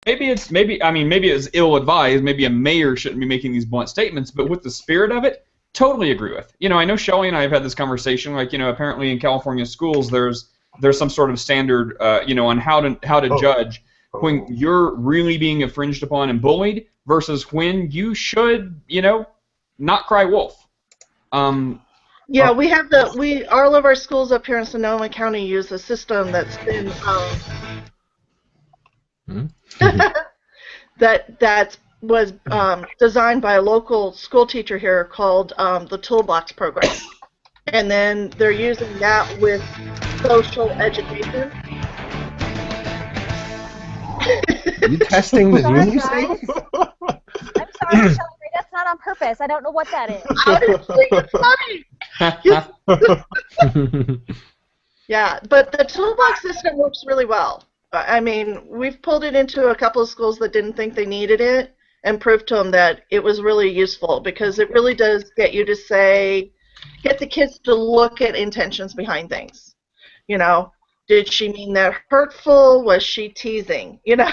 maybe it's ill-advised. Maybe a mayor shouldn't be making these blunt statements. But with the spirit of it, totally agree with. I know Shelley and I have had this conversation. Like, apparently in California schools, there's some sort of standard, on how to judge when you're really being infringed upon and bullied versus when you should, not cry wolf. Yeah, we have all of our schools up here in Sonoma County use a system that's been that was designed by a local school teacher here called the Toolbox program, and then they're using that with social education. Are you testing the news? I'm sorry, Shelby, that's not on purpose. I don't know what that is. Honestly, it's funny. Yeah, but the Toolbox system works really well. I mean, we've pulled it into a couple of schools that didn't think they needed it and proved to them that it was really useful because it really does get you to get the kids to look at intentions behind things. Did she mean that hurtful? Was she teasing? Yeah.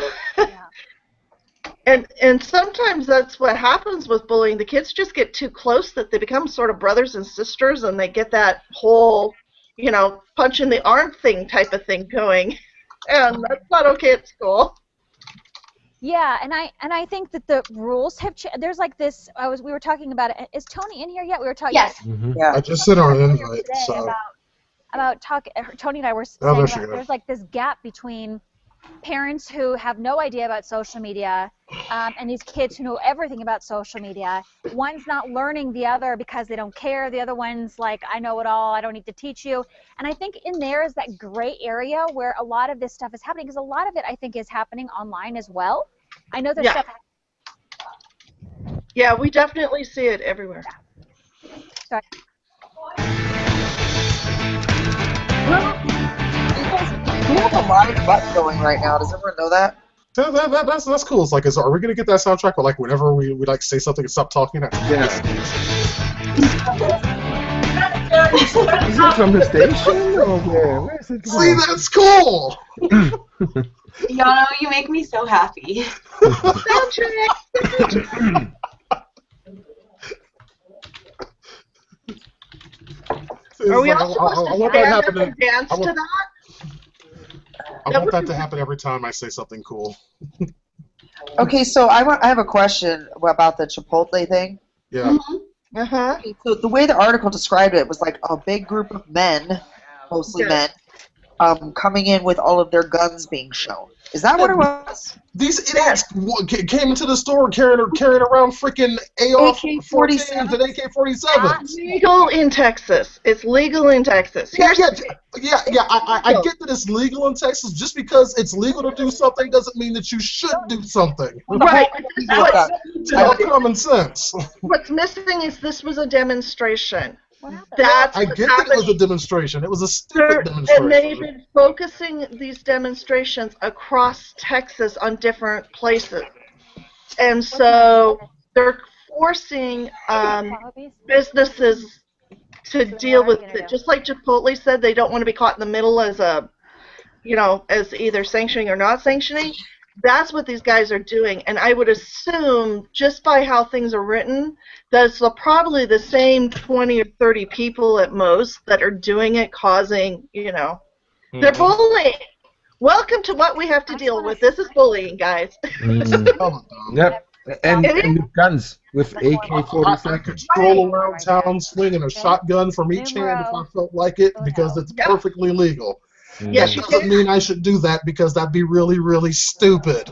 And sometimes that's what happens with bullying. The kids just get too close that they become sort of brothers and sisters, and they get that whole, punch in the arm thing type of thing going. And that's not okay at school. Yeah, and I think that the rules have changed. There's like this. We were talking about it. Is Tony in here yet? We were talking. Yes. Yeah. I just sent her an invite. About Tony and I were saying there's like this gap between parents who have no idea about social media and these kids who know everything about social media. One's not learning the other because they don't care. The other one's like, I know it all. I don't need to teach you. And I think in there is that gray area where a lot of this stuff is happening because a lot of it I think is happening online as well. I know there's stuff. Yeah, we definitely see it everywhere. Sorry. We have a live butt going right now. Does everyone know that? That's cool. It's like, are we gonna get that soundtrack? Or like whenever we like say something and stop talking? Yeah. Is it from the station or where is it? See, that's cool. Yano, you make me so happy. Are we all supposed to stand up and dance to that? I want that to happen every time I say something cool. Okay, so I have a question about the Chipotle thing. Yeah. Uh-huh. So the way the article described it was like a big group of men, mostly men, coming in with all of their guns being shown. Is that what it was? These idiots came into the store carrying around freaking AK-47s and AK-47s. Legal in Texas. It's legal in Texas. I get that it's legal in Texas. Just because it's legal to do something doesn't mean that you should do something. Right. Have common sense. What's missing is this was a demonstration. I get that it was a demonstration. It was a stupid demonstration. And they've been focusing these demonstrations across Texas on different places. And so they're forcing businesses to deal with it. Just like Chipotle said, they don't want to be caught in the middle as as either sanctioning or not sanctioning. That's what these guys are doing, and I would assume, just by how things are written, that's probably the same 20 or 30 people at most that are doing it, causing, they're bullying. Welcome to what we have to deal with. This is bullying, guys. Yep, and guns with AK-47. I could stroll around town swinging a shotgun from each hand if I felt like it, because it's perfectly legal. Yes, that doesn't mean I should do that because that'd be really, really stupid.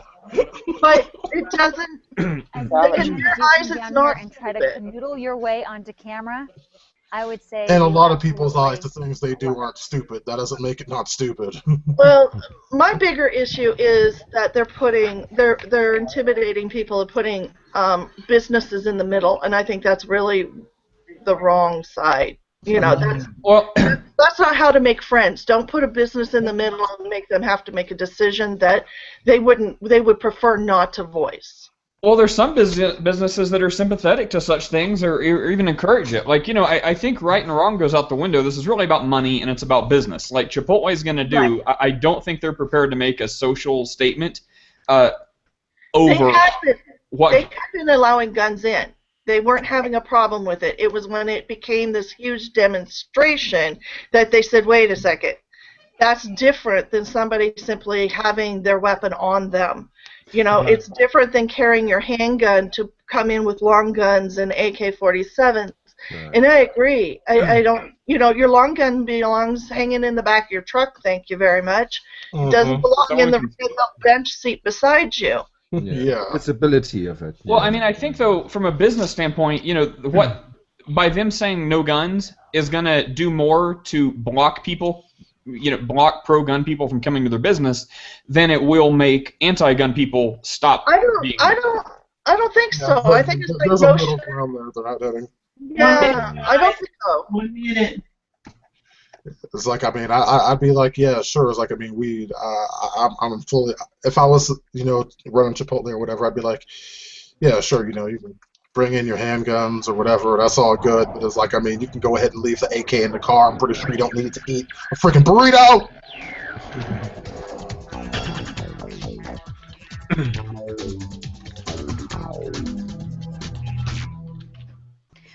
But it doesn't. In your eyes, it's not. And try to canoodle your way onto camera. I would say. And a lot of people's eyes, the things they do aren't stupid. That doesn't make it not stupid. Well, my bigger issue is that they're intimidating people and putting businesses in the middle, and I think that's really the wrong side. That's not how to make friends. Don't put a business in the middle and make them have to make a decision that they would prefer not to voice. Well, there's some businesses that are sympathetic to such things or even encourage it. Like, I think right and wrong goes out the window. This is really about money and it's about business. Like Chipotle is going to do, right. I don't think they're prepared to make a social statement. over what. They had been allowing guns in. They weren't having a problem with it. It was when it became this huge demonstration that they said, wait a second, that's different than somebody simply having their weapon on them. You know, it's different than carrying your handgun to come in with long guns and AK-47s. Right. And I agree. I don't, you know, your long gun belongs hanging in the back of your truck, thank you very much. It doesn't belong in the bench seat beside you. Yeah. Visibility of it. Well, I mean, I think, though, from a business standpoint, you know, what by them saying no guns is going to do more to block people, you know, block pro-gun people from coming to their business than it will make anti-gun people stop. I don't think so. I think it's like there's a middle ground there they're not hitting. Yeah, I don't think so. 1 minute. It's like, I mean, I'd be like, yeah, sure. It's like, I mean, I'm fully, if I was, you know, running Chipotle or whatever, I'd be like, yeah, sure, you know, you can bring in your handguns or whatever, that's all good. But it's like, I mean, you can go ahead and leave the AK in the car. I'm pretty sure you don't need to eat a freaking burrito.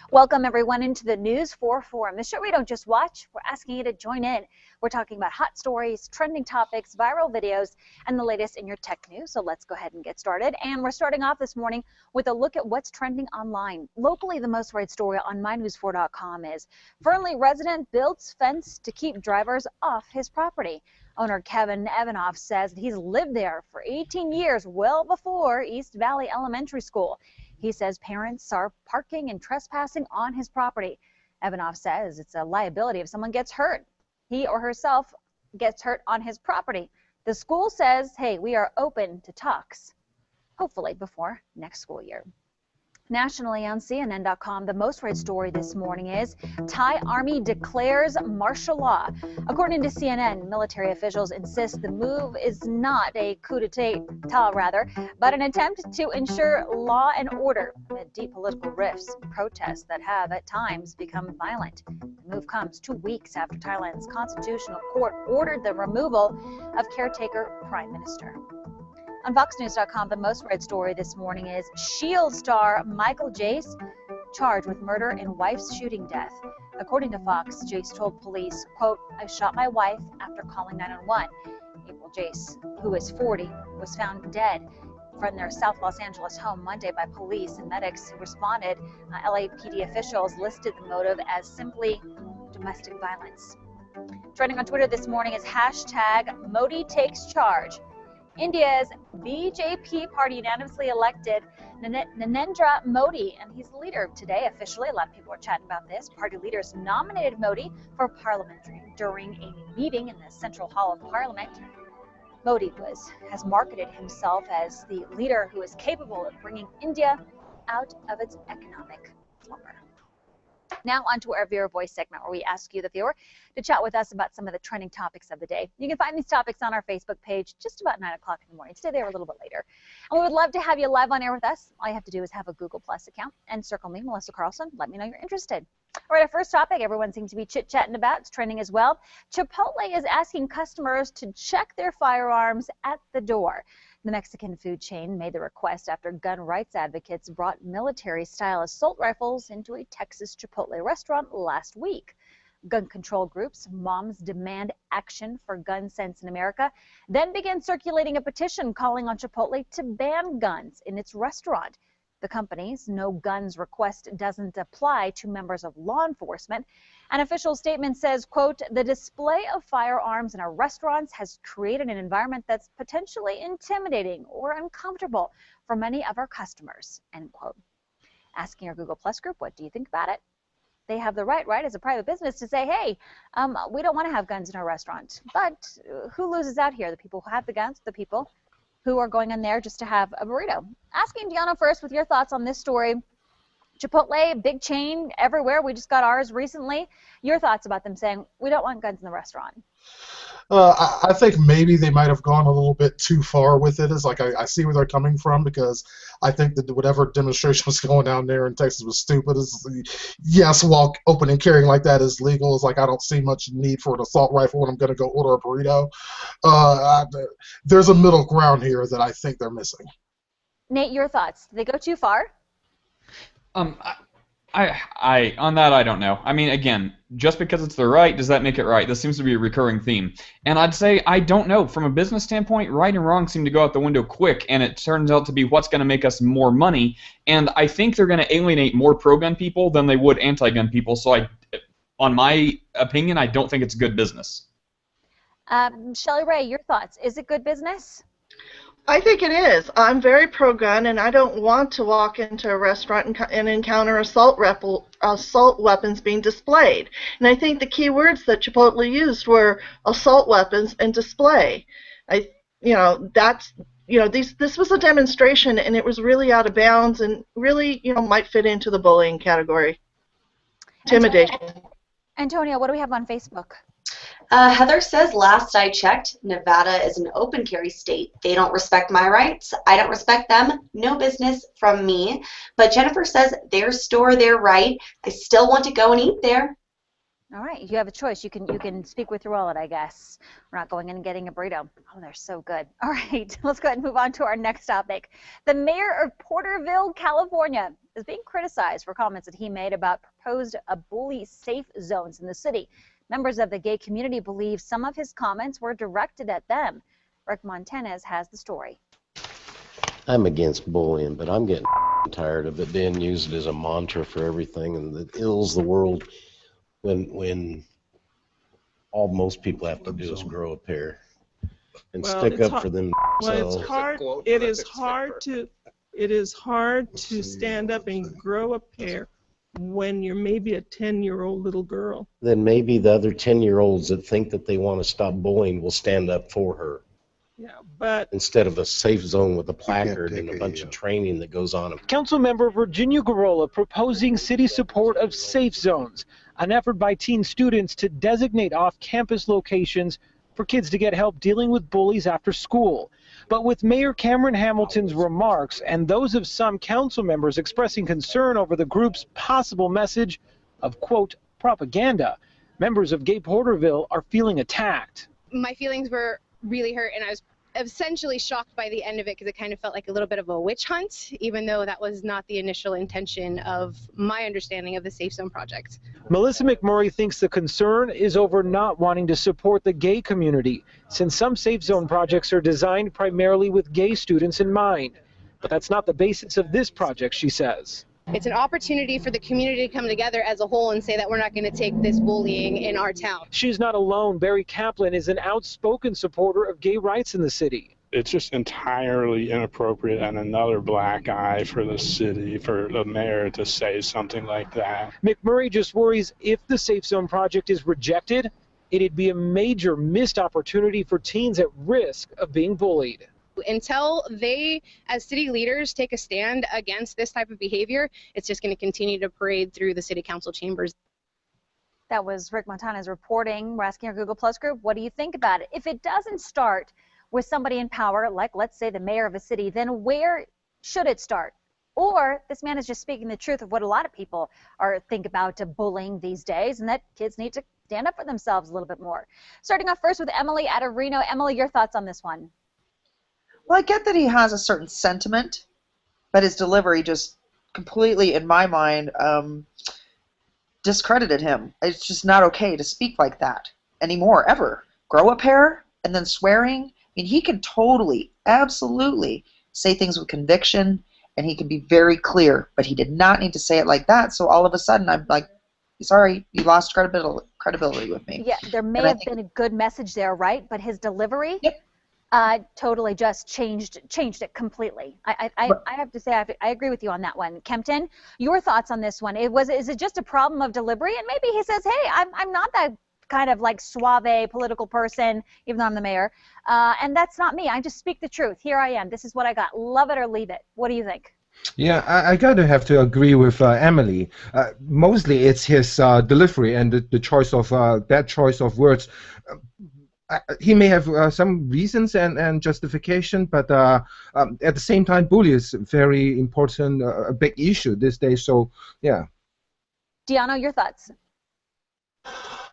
Welcome, everyone, into the News 4 Forum, the show we don't just watch, we're asking you to join in. We're talking about hot stories, trending topics, viral videos, and the latest in your tech news. So let's go ahead and get started. And we're starting off this morning with a look at what's trending online. Locally, the most read story on mynews4.com is Fernley resident builds fence to keep drivers off his property. Owner Kevin Evanoff says that he's lived there for 18 years, well before East Valley Elementary School. He says parents are parking and trespassing on his property. Evanoff says it's a liability if someone gets hurt. He or herself gets hurt on his property. The school says, hey, we are open to talks, hopefully before next school year. Nationally on CNN.com, the most read story this morning is Thai Army declares martial law. According to CNN, military officials insist the move is not a coup d'etat, but an attempt to ensure law and order amid deep political rifts and protests that have at times become violent. The move comes 2 weeks after Thailand's constitutional court ordered the removal of caretaker prime minister. On FoxNews.com, the most read story this morning is S.H.I.E.L.D. star Michael Jace charged with murder in wife's shooting death. According to Fox, Jace told police, quote, I shot my wife after calling 911. April Jace, who is 40, was found dead from their South Los Angeles home Monday by police and medics who responded. LAPD officials listed the motive as simply domestic violence. Trending on Twitter this morning is hashtag Modi takes charge. India's BJP party unanimously elected Narendra Modi, and he's the leader today officially. A lot of people are chatting about this. Party leaders nominated Modi for parliament during a meeting in the Central Hall of Parliament. Modi has marketed himself as the leader who is capable of bringing India out of its economic slumber. Now on to our viewer voice segment, where we ask you, the viewer, to chat with us about some of the trending topics of the day. You can find these topics on our Facebook page just about 9 o'clock in the morning. Stay there a little bit later. And we would love to have you live on air with us. All you have to do is have a Google Plus account and circle me, Melissa Carlson. Let me know you're interested. All right, our first topic everyone seems to be chit-chatting about. It's trending as well. Chipotle is asking customers to check their firearms at the door. The Mexican food chain made the request after gun rights advocates brought military-style assault rifles into a Texas Chipotle restaurant last week. Gun control groups, Moms Demand Action for Gun Sense in America, then began circulating a petition calling on Chipotle to ban guns in its restaurant. The company's no guns request doesn't apply to members of law enforcement. An official statement says, quote, the display of firearms in our restaurants has created an environment that's potentially intimidating or uncomfortable for many of our customers, end quote. Asking our Google Plus group, what do you think about it? They have the right, as a private business to say, hey, we don't want to have guns in our restaurant. But who loses out here? The people who have the guns, the people who are going in there just to have a burrito. Asking Deanna first with your thoughts on this story. Chipotle, big chain everywhere. We just got ours recently. Your thoughts about them saying, we don't want guns in the restaurant. I think maybe they might have gone a little bit too far with it. It's like I see where they're coming from, because I think that whatever demonstration was going down there in Texas was stupid. Yes, while open and carrying like that is legal, it's like I don't see much need for an assault rifle when I'm going to go order a burrito. There's a middle ground here that I think they're missing. Nate, your thoughts? Did they go too far? I on that I don't know. I mean, again, just because it's the right, does that make it right? This seems to be a recurring theme. And I'd say I don't know. From a business standpoint, right and wrong seem to go out the window quick, and it turns out to be what's going to make us more money. And I think they're going to alienate more pro-gun people than they would anti-gun people. So on my opinion, I don't think it's good business. Shelly Ray, your thoughts? Is it good business? I think it is. I'm very pro-gun, and I don't want to walk into a restaurant and encounter assault weapons being displayed. And I think the key words that Chipotle used were assault weapons and display. This was a demonstration, and it was really out of bounds, and really, might fit into the bullying category. Intimidation. Antonia, what do we have on Facebook? Heather says, last I checked, Nevada is an open carry state. They don't respect my rights. I don't respect them. No business from me. But Jennifer says, their store, their right. I still want to go and eat there. All right, you have a choice. You can speak with your wallet, I guess. We're not going in and getting a burrito. Oh, they're so good. All right, let's go ahead and move on to our next topic. The mayor of Porterville, California, is being criticized for comments that he made about proposed bully-safe zones in the city. Members of the gay community believe some of his comments were directed at them. Rick Montanez has the story. I'm against bullying, but I'm getting tired of it being used as a mantra for everything, and it ills the world when all most people have to do is grow a pair and stick up for them. Well, it's hard. It is hard to stand up and grow a pair when you're maybe a 10-year-old little girl. Then maybe the other 10-year-olds that think that they want to stop bullying will stand up for her. Yeah, but instead of a safe zone with a placard and a bunch of training that goes on. Councilmember Virginia Garola proposing city support of safe zones, an effort by teen students to designate off-campus locations for kids to get help dealing with bullies after school. But with Mayor Cameron Hamilton's remarks and those of some council members expressing concern over the group's possible message of, quote, propaganda, members of Gay Porterville are feeling attacked. My feelings were really hurt, and I was essentially shocked by the end of it because it kind of felt like a little bit of a witch hunt, even though that was not the initial intention of my understanding of the Safe Zone project. Melissa McMurray thinks the concern is over not wanting to support the gay community, since some Safe Zone projects are designed primarily with gay students in mind. But that's not the basis of this project, she says. It's an opportunity for the community to come together as a whole and say that we're not going to take this bullying in our town. She's not alone. Barry Kaplan is an outspoken supporter of gay rights in the city. It's just entirely inappropriate and another black eye for the city, for the mayor to say something like that. McMurray just worries if the Safe Zone project is rejected, it'd be a major missed opportunity for teens at risk of being bullied. Until they, as city leaders, take a stand against this type of behavior, it's just going to continue to parade through the city council chambers. That was Rick Montanez reporting. We're asking our Google Plus group, what do you think about it? If it doesn't start with somebody in power, like let's say the mayor of a city, then where should it start? Or this man is just speaking the truth of what a lot of people think about bullying these days, and that kids need to stand up for themselves a little bit more. Starting off first with Emily out of Reno. Emily, your thoughts on this one? Well, I get that he has a certain sentiment, but his delivery just completely, in my mind, discredited him. It's just not okay to speak like that anymore, ever. Grow a pair and then swearing. I mean, he can totally, absolutely say things with conviction, and he can be very clear, but he did not need to say it like that. So all of a sudden, I'm like, sorry, you lost credibility with me. Yeah, there may have been a good message there, right? But his delivery... Yep. Totally just changed it completely. I have to say I agree with you on that one. Kempton, your thoughts on this one? Is it just a problem of delivery? And maybe he says, hey, I'm not that kind of like suave political person, even though I'm the mayor. And that's not me. I just speak the truth. Here I am. This is what I got. Love it or leave it. What do you think? Yeah, I gotta have to agree with Emily. Mostly it's his delivery and the choice of that choice of words. He may have some reasons and justification, but at the same time, bullying is a very important, a big issue these days. So, yeah. Deanna, your thoughts?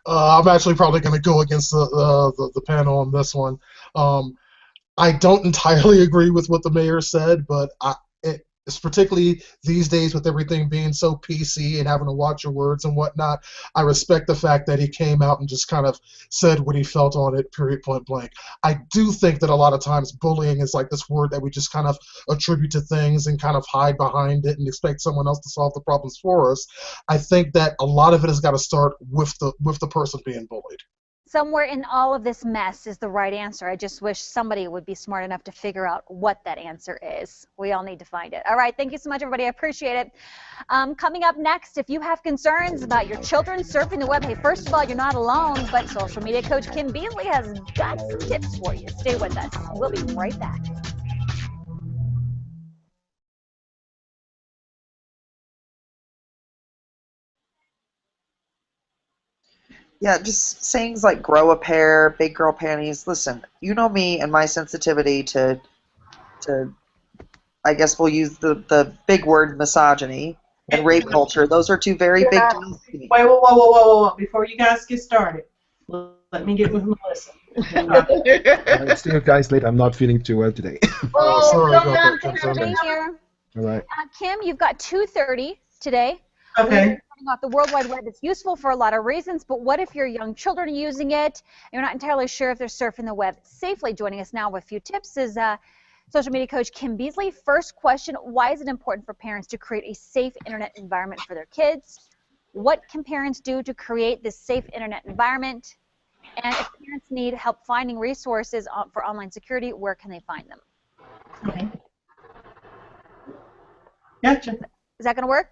I'm actually probably going to go against the panel on this one. I don't entirely agree with what the mayor said, but It's particularly these days with everything being so PC and having to watch your words and whatnot. I respect the fact that he came out and just kind of said what he felt on it, period, point blank. I do think that a lot of times bullying is like this word that we just kind of attribute to things and kind of hide behind it and expect someone else to solve the problems for us. I think that a lot of it has got to start with the person being bullied. Somewhere in all of this mess is the right answer. I just wish somebody would be smart enough to figure out what that answer is. We all need to find it. All right, thank you so much, everybody. I appreciate it. Coming up next, if you have concerns about your children surfing the web, hey, first of all, you're not alone, but social media coach Kim Beasley has got some tips for you. Stay with us. We'll be right back. Yeah, just sayings like grow a pair, big girl panties. Listen, you know me and my sensitivity to I guess we'll use the big word misogyny and rape culture. Those are two very big deals to me. Wait, whoa. Before you guys get started, let me get with Melissa. Right, see you guys later. I'm not feeling too well today. Oh, sorry about that, Thanks Kim. for being here. All right. Kim, you've got 2:30 today. Okay. We're talking about the World Wide Web. It's useful for a lot of reasons, but what if your young children are using it and you're not entirely sure if they're surfing the web safely? Joining us now with a few tips is social media coach Kim Beasley. First question, why is it important for parents to create a safe internet environment for their kids? What can parents do to create this safe internet environment? And if parents need help finding resources for online security, where can they find them? Okay. Gotcha. Is that going to work?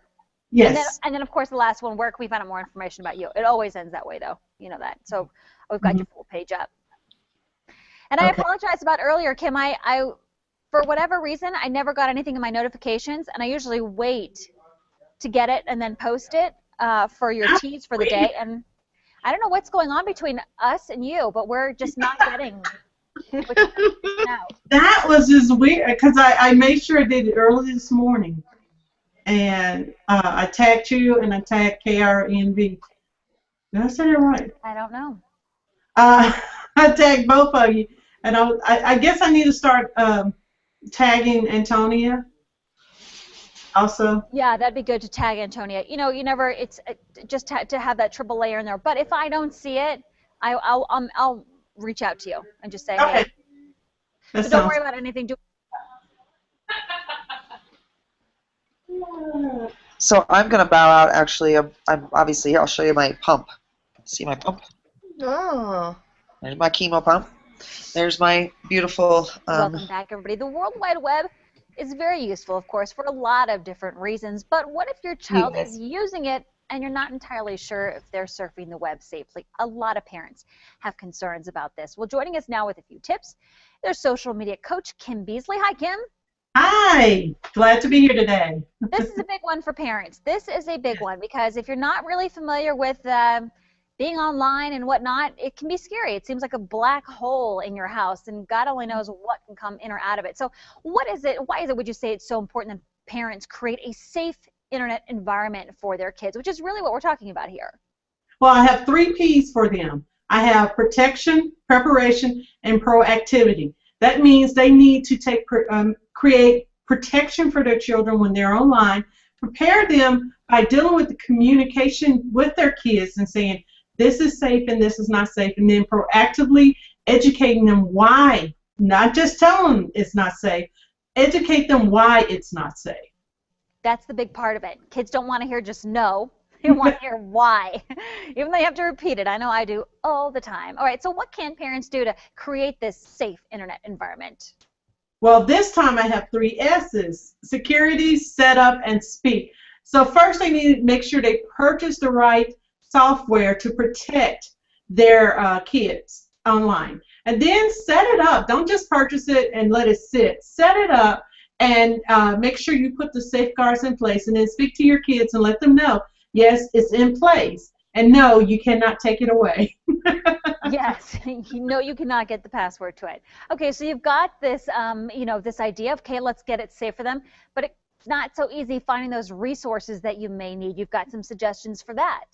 Yes. And then, of course, the last one, where can we find out more information about you? It always ends that way, though. You know that. So we've got your full page up. And I apologize about earlier, Kim. I for whatever reason, I never got anything in my notifications, and I usually wait to get it and then post it for your teas for the day. And I don't know what's going on between us and you, but we're just not getting what you know. That was just weird because I made sure I did it early this morning. And I tagged you and I tagged KRNV. Did I say that right? I don't know. I tagged both of you. And I guess I need to start tagging Antonia also. Yeah, that'd be good to tag Antonia. You know, it's just to have that triple layer in there. But if I don't see it, I'll reach out to you and just say, okay. Hey. So don't worry about anything. So I'm going to bow out, actually. I'm obviously, I'll show you my pump. See my pump? Oh. There's my chemo pump. There's my beautiful... Welcome back, everybody. The World Wide Web is very useful, of course, for a lot of different reasons. But what if your child is using it and you're not entirely sure if they're surfing the web safely? A lot of parents have concerns about this. Well, joining us now with a few tips, there's social media coach Kim Beasley. Hi, Kim. Hi. Glad to be here today. This is a big one for parents. This is a big one because if you're not really familiar with being online and whatnot, it can be scary. It seems like a black hole in your house, and God only knows what can come in or out of it. So what is it? Why is it, would you say, it's so important that parents create a safe internet environment for their kids, which is really what we're talking about here? Well, I have 3 P's for them. I have protection, preparation, and proactivity. That means they need to create protection for their children when they're online, prepare them by dealing with the communication with their kids and saying, this is safe and this is not safe, and then proactively educating them why, not just telling them it's not safe, educate them why it's not safe. That's the big part of it. Kids don't want to hear just no. They want to hear why. Even though you have to repeat it. I know I do all the time. All right, so what can parents do to create this safe internet environment? Well, this time I have 3 S's: security, setup, and speed. So first they need to make sure they purchase the right software to protect their kids online. And then set it up. Don't just purchase it and let it sit. Set it up and make sure you put the safeguards in place, and then speak to your kids and let them know, yes, it's in place, and no, you cannot take it away. Yes, you cannot get the password to it. Okay, so you've got this, this idea of, okay, let's get it safe for them, but it's not so easy finding those resources that you may need. You've got some suggestions for that.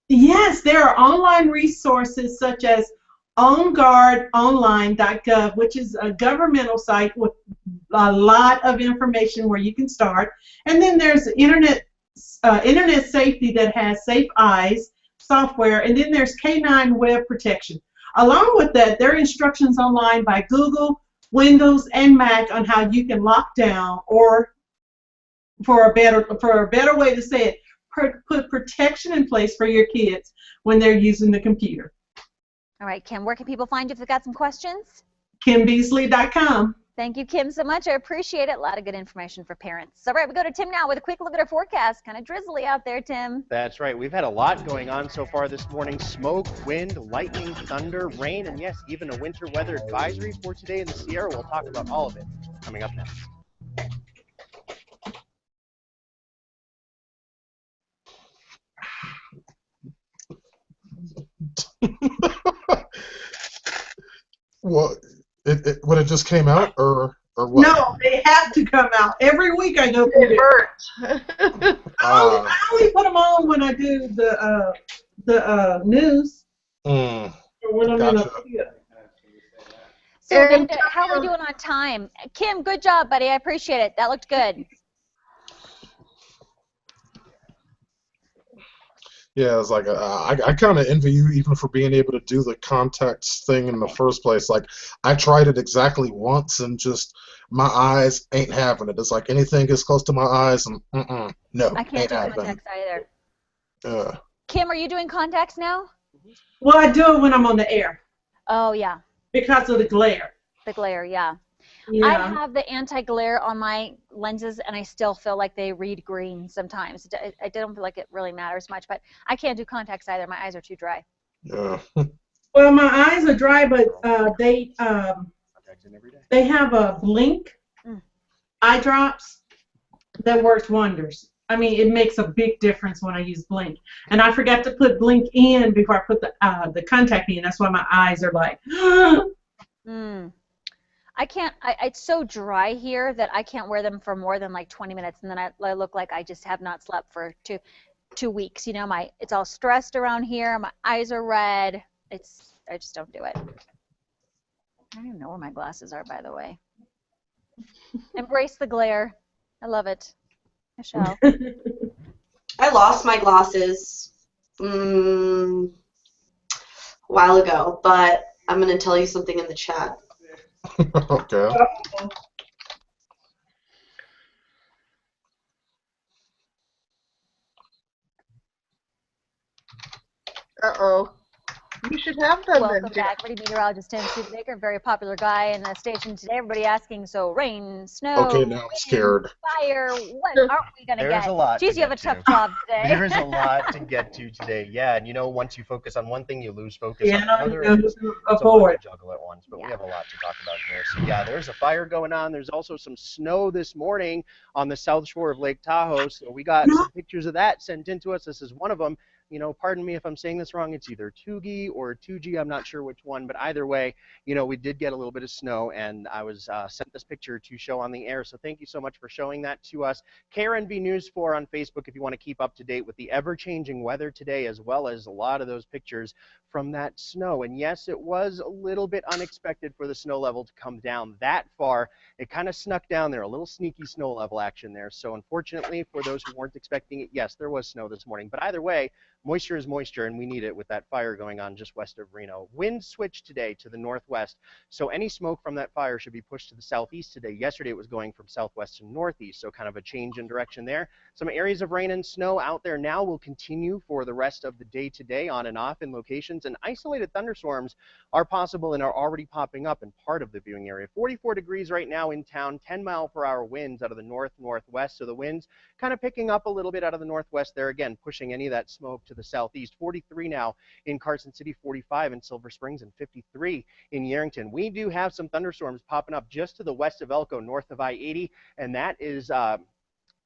Yes, there are online resources such as onguardonline.gov, which is a governmental site with a lot of information where you can start. And then there's internet safety that has Safe Eyes software, and then there's K9 Web Protection. Along with that, there are instructions online by Google, Windows, and Mac on how you can lock down, or for a better way to say it, put protection in place for your kids when they're using the computer. All right, Kim, where can people find you if they've got some questions? KimBeasley.com. Thank you, Kim, so much. I appreciate it. A lot of good information for parents. All right, we go to Tim now with a quick look at our forecast. Kind of drizzly out there, Tim. That's right. We've had a lot going on so far this morning. Smoke, wind, lightning, thunder, rain, and yes, even a winter weather advisory for today in the Sierra. We'll talk about all of it coming up next. Well, when it just came out, or what? No, they have to come out. Every week I go through it. I only put them on when I do the news. Or when I'm in a So, Amanda, how are we doing on time? Kim, good job, buddy. I appreciate it. That looked good. Yeah, it's like I kind of envy you even for being able to do the contacts thing in the first place. Like, I tried it exactly once and just my eyes ain't having it. It's like anything gets close to my eyes and no, I can't ain't do happening. contacts either. Kim, are you doing contacts now? Well, I do it when I'm on the air. Oh, yeah. Because of the glare. The glare, yeah. Yeah. I have the anti-glare on my lenses, and I still feel like they read green sometimes. I don't feel like it really matters much, but I can't do contacts either. My eyes are too dry. Yeah. Well, my eyes are dry, but they have a blink eye drops that works wonders. I mean, it makes a big difference when I use blink. And I forgot to put blink in before I put the contact in. That's why my eyes are like. I can't. It's so dry here that I can't wear them for more than like 20 minutes, and then I look like I just have not slept for two weeks. You know, it's all stressed around here. My eyes are red. I just don't do it. I don't even know where my glasses are, by the way. Embrace the glare. I love it. I shall. I lost my glasses a while ago, but I'm going to tell you something in the chat. Okay. Uh-oh. You should have them. Welcome back, meteorologist Tim Studebaker, very popular guy in the station today. Everybody asking, so rain, snow, Okay, now I'm scared. fire, what aren't we going to get? There's a lot. Geez, you have a tough job today. There is a lot to get to today. Yeah, and you know, once you focus on one thing, you lose focus on another. It's a lot to juggle at once, but we have a lot to talk about here. So yeah, there's a fire going on. There's also some snow this morning on the south shore of Lake Tahoe. So we got some pictures of that sent in to us. This is one of them. You know, pardon me if I'm saying this wrong. It's either 2G or 2G. I'm not sure which one, but either way, you know, we did get a little bit of snow, and I was sent this picture to show on the air. So thank you so much for showing that to us. KRNB News 4 on Facebook if you want to keep up to date with the ever-changing weather today, as well as a lot of those pictures from that snow. And yes, it was a little bit unexpected for the snow level to come down that far. It kind of snuck down there, a little sneaky snow level action there. So unfortunately, for those who weren't expecting it, yes, there was snow this morning. But either way, moisture is moisture, and we need it with that fire going on just west of Reno. Wind switched today to the northwest, so any smoke from that fire should be pushed to the southeast today. Yesterday it was going from southwest to northeast, so kind of a change in direction there. Some areas of rain and snow out there now will continue for the rest of the day today, on and off in locations, and isolated thunderstorms are possible and are already popping up in part of the viewing area. 44 degrees right now in town, 10-mile-per-hour winds out of the north-northwest, so the winds kind of picking up a little bit out of the northwest there, again, pushing any of that smoke to the southeast. 43 now in Carson City, 45 in Silver Springs, and 53 in Yerington. We do have some thunderstorms popping up just to the west of Elko, north of I-80, and that is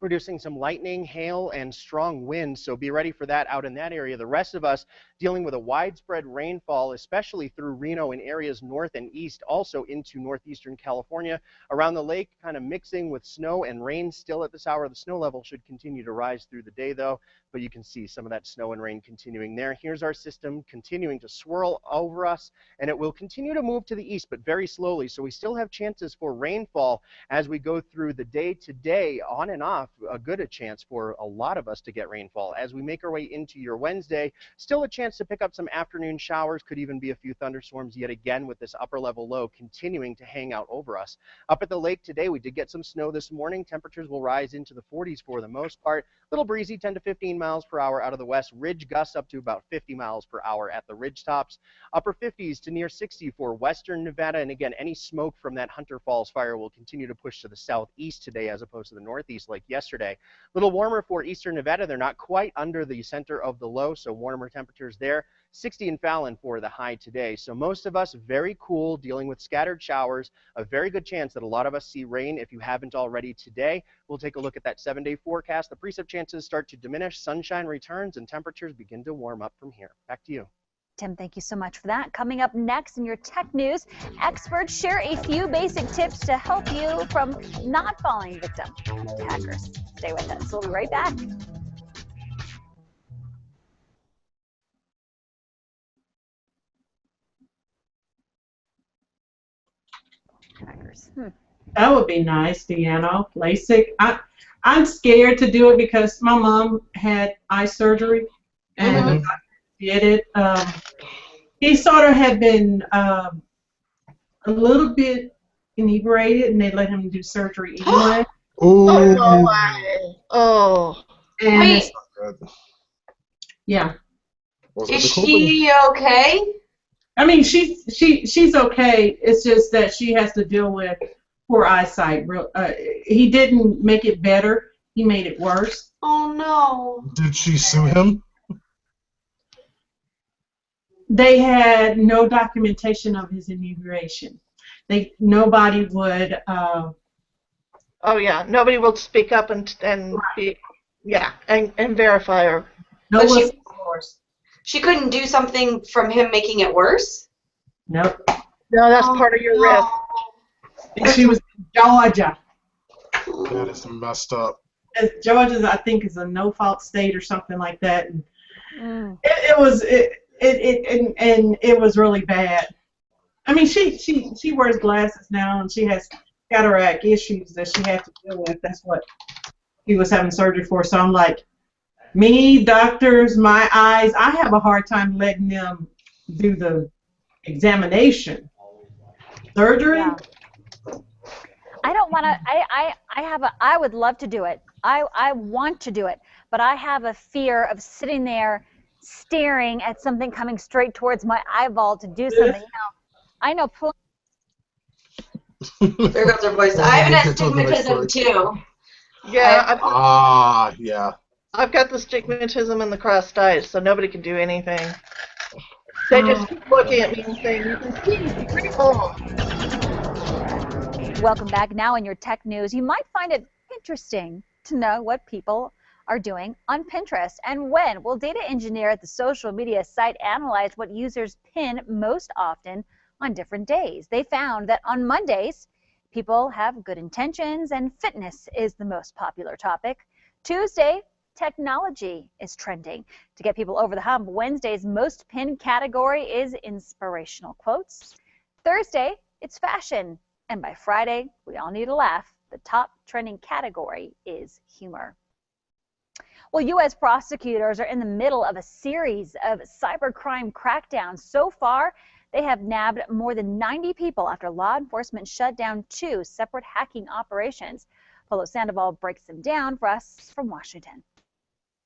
producing some lightning, hail, and strong winds, so be ready for that out in that area. The rest of us dealing with a widespread rainfall, especially through Reno and areas north and east, also into northeastern California. Around the lake, kind of mixing with snow and rain still at this hour. The snow level should continue to rise through the day, though, but you can see some of that snow and rain continuing there. Here's our system continuing to swirl over us, and it will continue to move to the east, but very slowly. So we still have chances for rainfall as we go through the day today, on and off. A good chance for a lot of us to get rainfall. As we make our way into your Wednesday, still a chance to pick up some afternoon showers, could even be a few thunderstorms yet again with this upper level low continuing to hang out over us. Up at the lake today, we did get some snow this morning. Temperatures will rise into the 40s for the most part. A little breezy, 10 to 15 miles per hour out of the west. Ridge gusts up to about 50 miles per hour at the ridge tops. Upper 50s to near 60 for western Nevada. And again, any smoke from that Hunter Falls fire will continue to push to the southeast today as opposed to the northeast like yesterday. A little warmer for eastern Nevada. They're not quite under the center of the low, so warmer temperatures there. 60 in Fallon for the high today. So most of us very cool, dealing with scattered showers. A very good chance that a lot of us see rain if you haven't already today. We'll take a look at that 7-day forecast. The precip chances start to diminish, sunshine returns, and temperatures begin to warm up from here. Back to you. Tim, thank you so much for that. Coming up next in your tech news, experts share a few basic tips to help you from not falling victim to hackers. Stay with us. We'll be right back. Hackers. That would be nice, Deanna. LASIK. I'm scared to do it because my mom had eye surgery and did it. He sort of had been a little bit inebriated, and they let him do surgery anyway. Oh, no way. Oh. And wait. Yeah. Is she okay? I mean, she's okay. It's just that she has to deal with poor eyesight. He didn't make it better. He made it worse. Oh, no. Did she sue him? They had no documentation of his inebriation. Nobody would. Oh yeah, nobody will speak up and be, yeah, and verify her. No, she couldn't do something from him making it worse? Nope. No, that's part of your risk. And she was in Georgia. That is messed up. Georgia, I think, is a no-fault state or something like that. And it was really bad. I mean, she wears glasses now, and she has cataract issues that she had to deal with. That's what he was having surgery for. So I'm like, me, doctors, my eyes, I have a hard time letting them do the examination. Surgery? Yeah. I don't want to. I would love to do it. I want to do it, but I have a fear of sitting there staring at something coming straight towards my eyeball to do something. You know, I know. There goes her voice. I have an astigmatism too. Yeah. Yeah. I've got the stigmatism and the crossed eyes, so nobody can do anything. They just keep looking at me and saying, "You can see me." Welcome back. Now in your tech news, you might find it interesting to know what people are doing on Pinterest and when. Well, data engineer at the social media site analyzed what users pin most often on different days. They found that on Mondays, people have good intentions and fitness is the most popular topic. Tuesday, technology is trending. To get people over the hump, Wednesday's most pinned category is inspirational quotes. Thursday, it's fashion. And by Friday, we all need a laugh. The top trending category is humor. Well, U.S. prosecutors are in the middle of a series of cybercrime crackdowns. So far, they have nabbed more than 90 people after law enforcement shut down 2 separate hacking operations. Polo Sandoval breaks them down for us from Washington.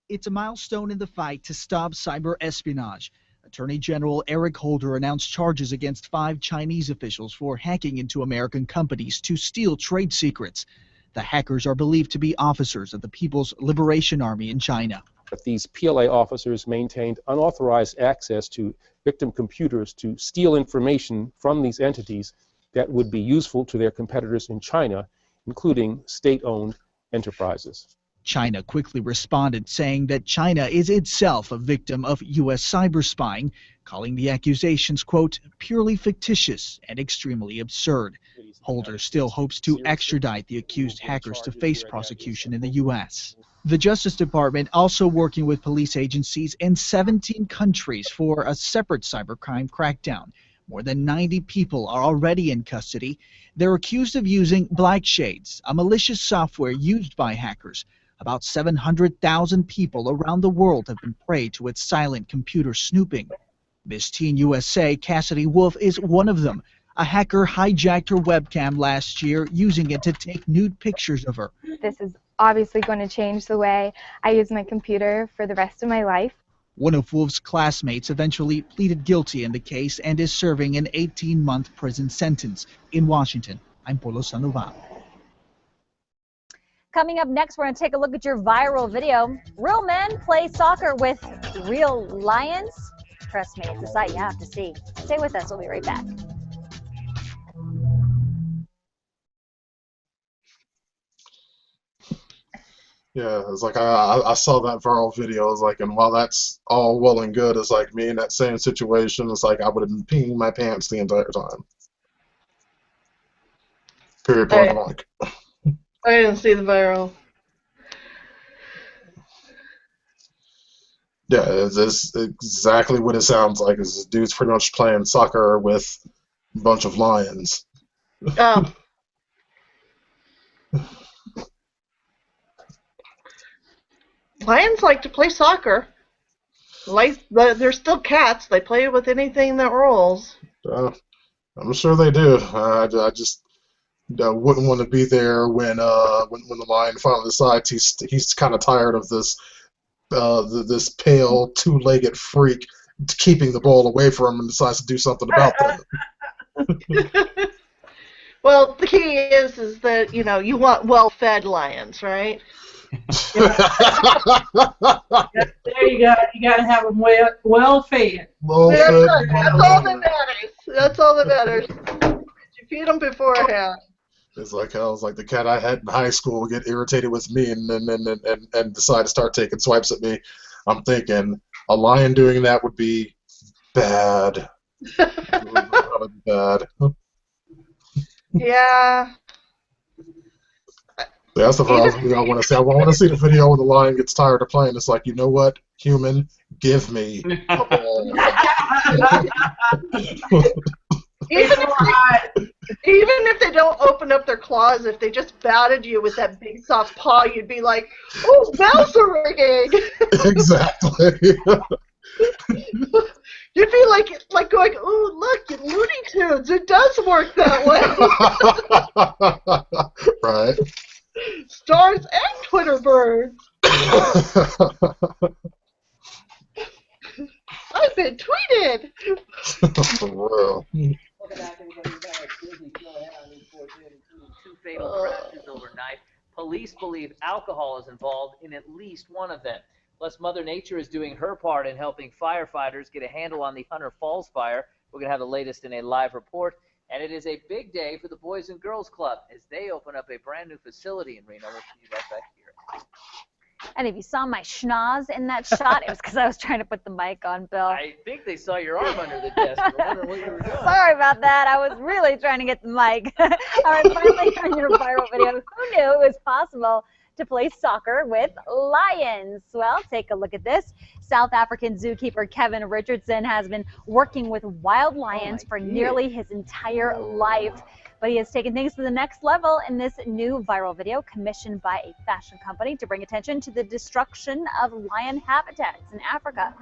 It's a milestone in the fight to stop cyber espionage. Attorney General Eric Holder announced charges against 5 Chinese officials for hacking into American companies to steal trade secrets. The hackers are believed to be officers of the People's Liberation Army in China. These PLA officers maintained unauthorized access to victim computers to steal information from these entities that would be useful to their competitors in China, including state-owned enterprises. China quickly responded, saying that China is itself a victim of U.S. cyber spying, calling the accusations, quote, purely fictitious and extremely absurd. Holder still hopes to extradite the accused hackers to face prosecution in the U.S. The Justice Department also working with police agencies in 17 countries for a separate cybercrime crackdown. More than 90 people are already in custody. They're accused of using Black Shades, a malicious software used by hackers. About 700,000 people around the world have been prey to its silent computer snooping. Miss Teen USA Cassidy Wolf is one of them. A hacker hijacked her webcam last year, using it to take nude pictures of her. This is obviously going to change the way I use my computer for the rest of my life. One of Wolf's classmates eventually pleaded guilty in the case and is serving an 18-month prison sentence. In Washington, I'm Polo Sandoval. Coming up next, we're going to take a look at your viral video. Real men play soccer with real lions? Trust me, it's a sight you have to see. Stay with us. We'll be right back. Yeah, it's like I saw that viral video. It's like, and while that's all well and good, it's like me in that same situation. It's like I would have been peeing my pants the entire time. Period. Point blank. I didn't see the viral. Yeah, it's exactly what it sounds like. Is this dude's pretty much playing soccer with a bunch of lions. Oh. Lions like to play soccer. They're still cats. They play with anything that rolls. I'm sure they do. I just wouldn't want to be there when the lion finally decides he's kind of tired of this this pale two-legged freak keeping the ball away from him and decides to do something about that. Well, the key is that you want well-fed lions, right? There you go. You got to have them well fed. That's all that matters. That's all that matters. You feed them beforehand. It's like I was like the cat I had in high school would get irritated with me and decide to start taking swipes at me. I'm thinking a lion doing that would be bad. Bad. Yeah. That's the first thing I want to see. I want to see the video where the lion gets tired of playing. It's like, you know what, human, give me a ball. Even if they don't open up their claws, if they just batted you with that big soft paw, you'd be like, "Oh, bells are ringing." Exactly. You'd be like going, "Oh, look, Looney Tunes. It does work that way." Right. Stars and Twitter birds. I've been tweeted. For real. Welcome back, everybody. We've got a busy show ahead on News 4 today, including 2 fatal crashes overnight. Police believe alcohol is involved in at least one of them. Plus, Mother Nature is doing her part in helping firefighters get a handle on the Hunter Falls fire. We're going to have the latest in a live report. And it is a big day for the Boys and Girls Club as they open up a brand new facility in Reno. We'll see you right back here. And if you saw my schnoz in that shot, it was because I was trying to put the mic on, Bill. I think they saw your arm under the desk. I wondering what you were doing. Sorry about that. I was really trying to get the mic. All right, finally on your viral video. Who knew it was possible to play soccer with lions? Well, take a look at this. South African zookeeper Kevin Richardson has been working with wild lions for nearly his entire life. But he has taken things to the next level in this new viral video commissioned by a fashion company to bring attention to the destruction of lion habitats in Africa.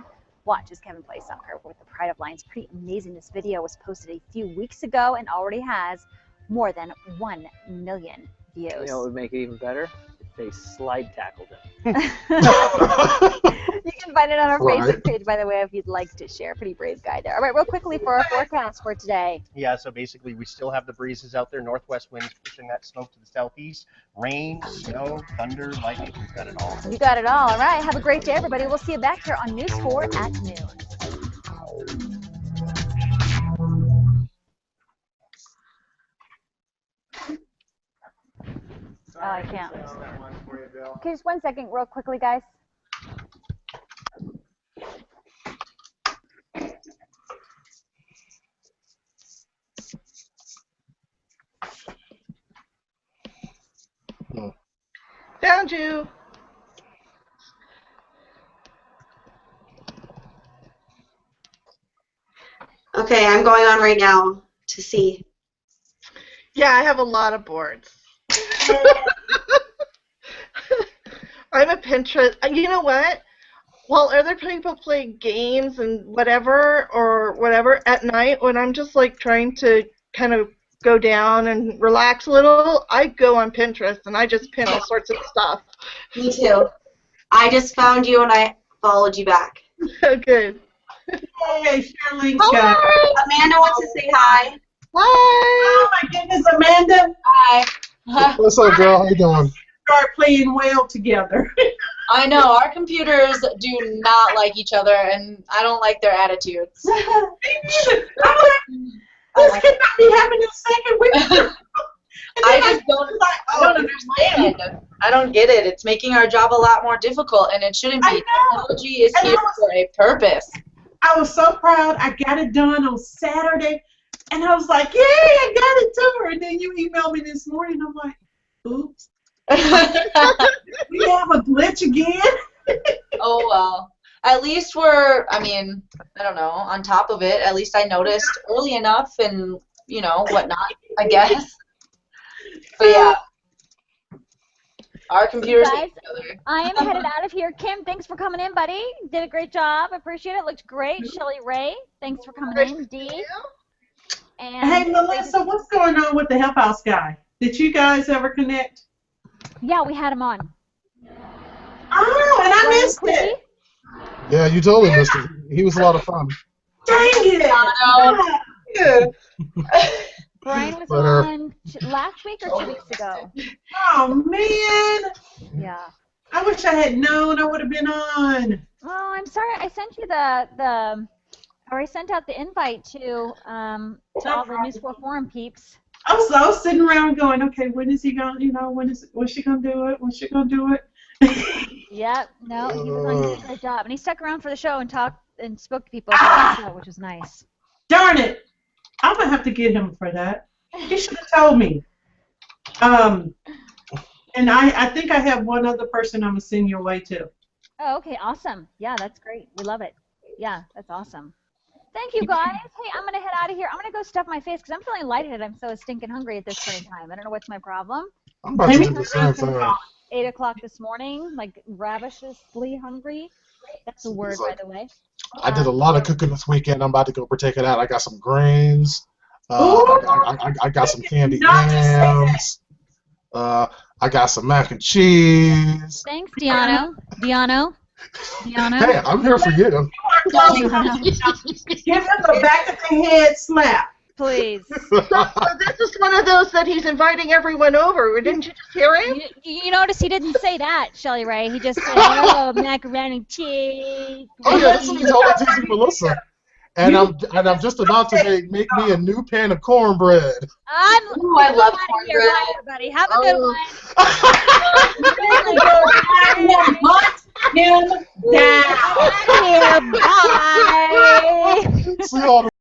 Watch as Kevin plays soccer with the pride of lions. Pretty amazing. This video was posted a few weeks ago and already has more than 1 million views. You know what would make it even better? If they slide tackled him. You can find it on our Facebook page, by the way, if you'd like to share. Pretty brave guy there. All right, real quickly for our forecast for today. Yeah, so basically we still have the breezes out there, northwest winds pushing that smoke to the southeast, rain, snow, thunder, lightning, we've got it all. You got it all. All right, have a great day, everybody. We'll see you back here on News 4 at noon. Oh, I can't. Okay, just 1 second, real quickly, guys. Found you. Okay, I'm going on right now to see. Yeah, I have a lot of boards. I'm a Pinterest. You know what? While other people play games and whatever at night, when I'm just like trying to kind of go down and relax a little, I go on Pinterest and I just pin all sorts of stuff. Me too. I just found you and I followed you back. Good. Hey, Shirley. Amanda wants to say hi. Hi. Oh my goodness, Amanda. Hi. What's up, girl? How you doing? Start playing well together. I know, our computers do not like each other, and I don't like their attitudes. I'm like, this cannot be happening second week. I just don't understand. I don't get it. It's making our job a lot more difficult, and it shouldn't be. Technology is here for a purpose. I was so proud. I got it done on Saturday, and I was like, yay, I got it to her. And then you emailed me this morning. I'm like, oops. We have a glitch again. Oh, well. At least we're, I mean, I don't know, on top of it. At least I noticed early enough and, you know, whatnot, I guess. But yeah. Our computers Guys, I am headed out of here. Kim, thanks for coming in, buddy. Did a great job. Appreciate it. Looked great. Shelly Ray, thanks for coming in. Dee. And hey, Melissa, what's going on with the Help House guy? Did you guys ever connect? Yeah, we had him on. Oh, and I missed it. Yeah, you totally missed it. He was a lot of fun. Dang it. Yeah. Brian was on last week or 2 weeks ago. Oh, man. Yeah. I wish I had known I would have been on. Oh, I'm sorry. I sent you or I sent out the invite to all the News 4 Forum peeps. I was sitting around going, okay, when is he going, you know, when's she going to do it? When's she going to do it? Yep. No, he was on. He did a great job. And he stuck around for the show and talked and spoke to people about the show, which was nice. Darn it. I'm going to have to get him for that. He should have told me. And I think I have one other person I'm going to send your way to. Oh, okay. Awesome. Yeah, that's great. We love it. Yeah, that's awesome. Thank you, guys. Hey, I'm going to head out of here. I'm going to go stuff my face because I'm feeling lightheaded. I'm so stinking hungry at this point in time. I don't know what's my problem. I'm about to do the same thing. 8 o'clock this morning, like ravenously hungry. That's a word, by the way. I did a lot of cooking this weekend. I'm about to go partake of that. I got some grains. I got some candied yams. I got some mac and cheese. Thanks, Deano. Deano. Hey, I'm here for you. Give him a back of the head slap. Please. So this is one of those that he's inviting everyone over. Didn't you just hear him? You notice he didn't say that, Shelly Ray. He just said, oh, macaroni and cheese. Oh yeah, this is all teasing Melissa. And I'm just about to make me a new pan of cornbread. I love cornbread. Bye, everybody. Have a good one. Hunt him down. Bye. See y'all.